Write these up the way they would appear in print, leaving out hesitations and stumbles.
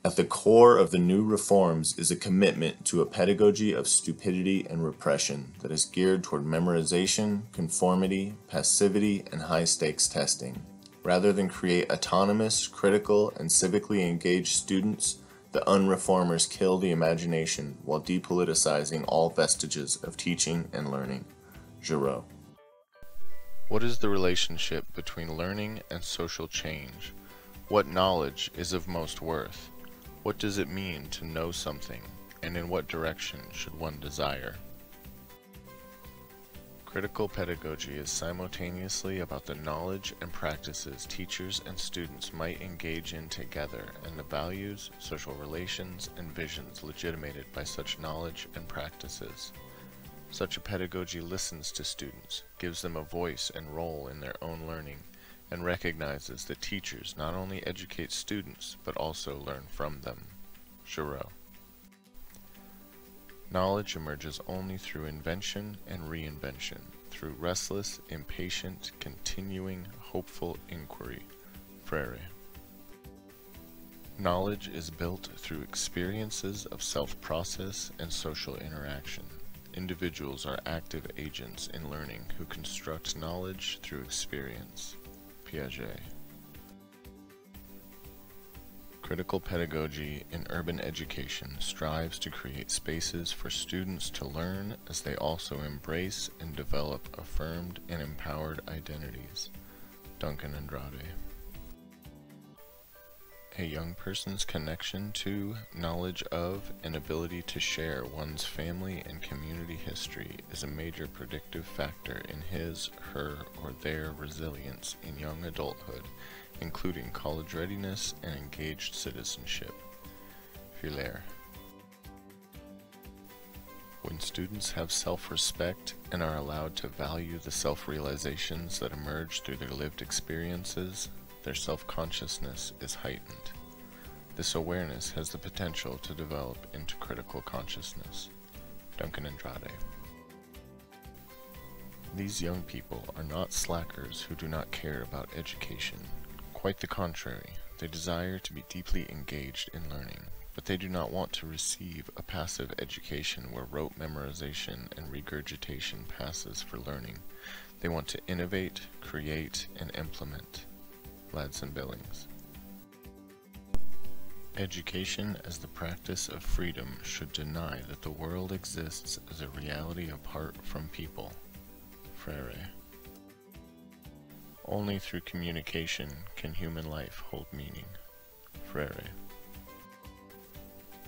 At the core of the new reforms is a commitment to a pedagogy of stupidity and repression that is geared toward memorization, conformity, passivity, and high-stakes testing. Rather than create autonomous, critical, and civically engaged students, the unreformers kill the imagination while depoliticizing all vestiges of teaching and learning. Giraud. What is the relationship between learning and social change? What knowledge is of most worth? What does it mean to know something, and in what direction should one desire? Critical pedagogy is simultaneously about the knowledge and practices teachers and students might engage in together and the values, social relations, and visions legitimated by such knowledge and practices. Such a pedagogy listens to students, gives them a voice and role in their own learning, and recognizes that teachers not only educate students but also learn from them. Giraud. Knowledge emerges only through invention and reinvention, through restless, impatient, continuing, hopeful inquiry. Freire. Knowledge is built through experiences of self-process and social interaction. Individuals are active agents in learning who construct knowledge through experience. Piaget. Critical pedagogy in urban education strives to create spaces for students to learn as they also embrace and develop affirmed and empowered identities. Duncan Andrade. A young person's connection to, knowledge of, and ability to share one's family and community history is a major predictive factor in his, her, or their resilience in young adulthood, including college readiness and engaged citizenship. Fuller. When students have self-respect and are allowed to value the self-realizations that emerge through their lived experiences, their self-consciousness is heightened. This awareness has the potential to develop into critical consciousness. Duncan Andrade. These young people are not slackers who do not care about education. Quite the contrary, they desire to be deeply engaged in learning, but they do not want to receive a passive education where rote memorization and regurgitation passes for learning. They want to innovate, create, and implement. Ladson Billings. Education as the practice of freedom should deny that the world exists as a reality apart from people. Freire. Only through communication can human life hold meaning. Freire.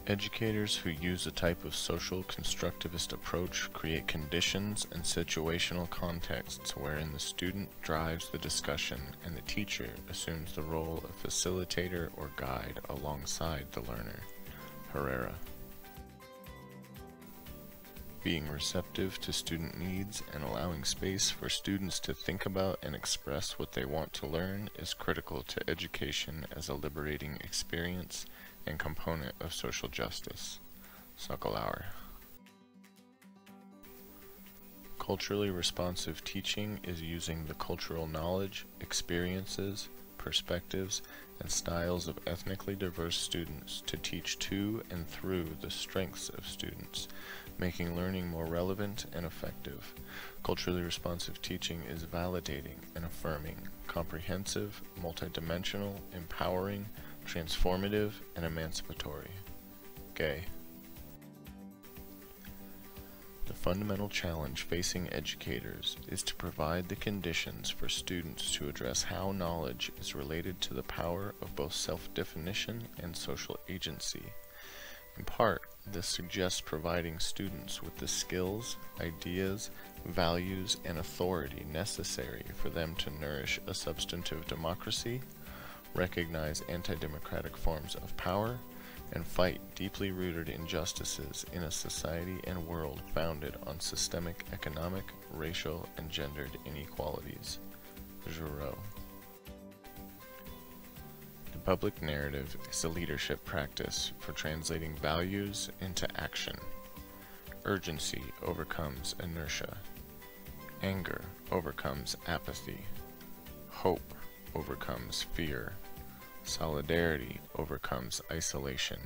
Educators who use a type of social constructivist approach create conditions and situational contexts wherein the student drives the discussion and the teacher assumes the role of facilitator or guide alongside the learner. Herrera. Being receptive to student needs and allowing space for students to think about and express what they want to learn is critical to education as a liberating experience and component of social justice. Sockelauer. Culturally responsive teaching is using the cultural knowledge, experiences, perspectives, and styles of ethnically diverse students to teach to and through the strengths of students, making learning more relevant and effective. Culturally responsive teaching is validating and affirming, comprehensive, multidimensional, empowering, transformative, and emancipatory. Gay. The fundamental challenge facing educators is to provide the conditions for students to address how knowledge is related to the power of both self-definition and social agency. In part, this suggests providing students with the skills, ideas, values, and authority necessary for them to nourish a substantive democracy, recognize anti-democratic forms of power, and fight deeply rooted injustices in a society and world founded on systemic economic, racial, and gendered inequalities. Giraud. The public narrative is a leadership practice for translating values into action. Urgency overcomes inertia. Anger overcomes apathy. Hope overcomes fear. Solidarity overcomes isolation,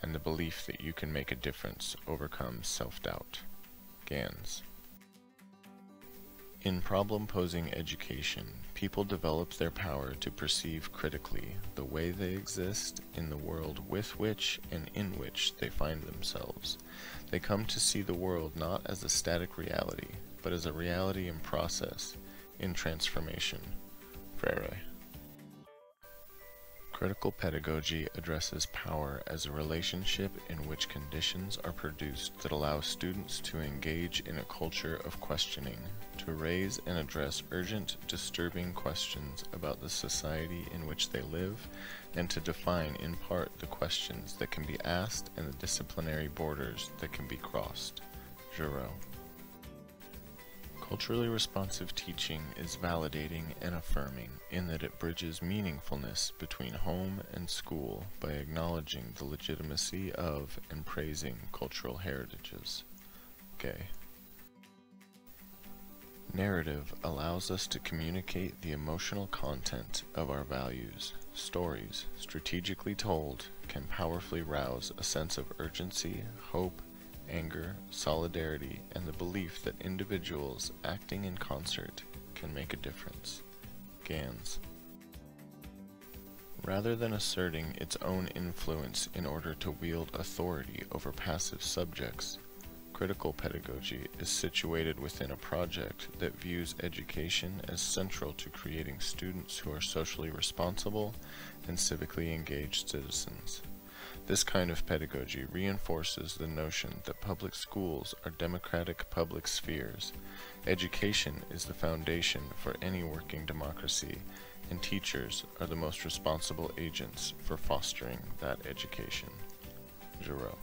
and the belief that you can make a difference overcomes self-doubt. Gans. In problem-posing education, people develop their power to perceive critically the way they exist in the world with which and in which they find themselves. They come to see the world not as a static reality, but as a reality in process, in transformation. Freire. Critical pedagogy addresses power as a relationship in which conditions are produced that allow students to engage in a culture of questioning, to raise and address urgent, disturbing questions about the society in which they live, and to define in part the questions that can be asked and the disciplinary borders that can be crossed. Giraud. Culturally responsive teaching is validating and affirming in that it bridges meaningfulness between home and school by acknowledging the legitimacy of and praising cultural heritages. Gay. Narrative allows us to communicate the emotional content of our values. Stories, strategically told, can powerfully rouse a sense of urgency, hope, anger, solidarity, and the belief that individuals acting in concert can make a difference. Gans. Rather than asserting its own influence in order to wield authority over passive subjects, critical pedagogy is situated within a project that views education as central to creating students who are socially responsible and civically engaged citizens. This kind of pedagogy reinforces the notion that public schools are democratic public spheres. Education is the foundation for any working democracy, and teachers are the most responsible agents for fostering that education. Giraud.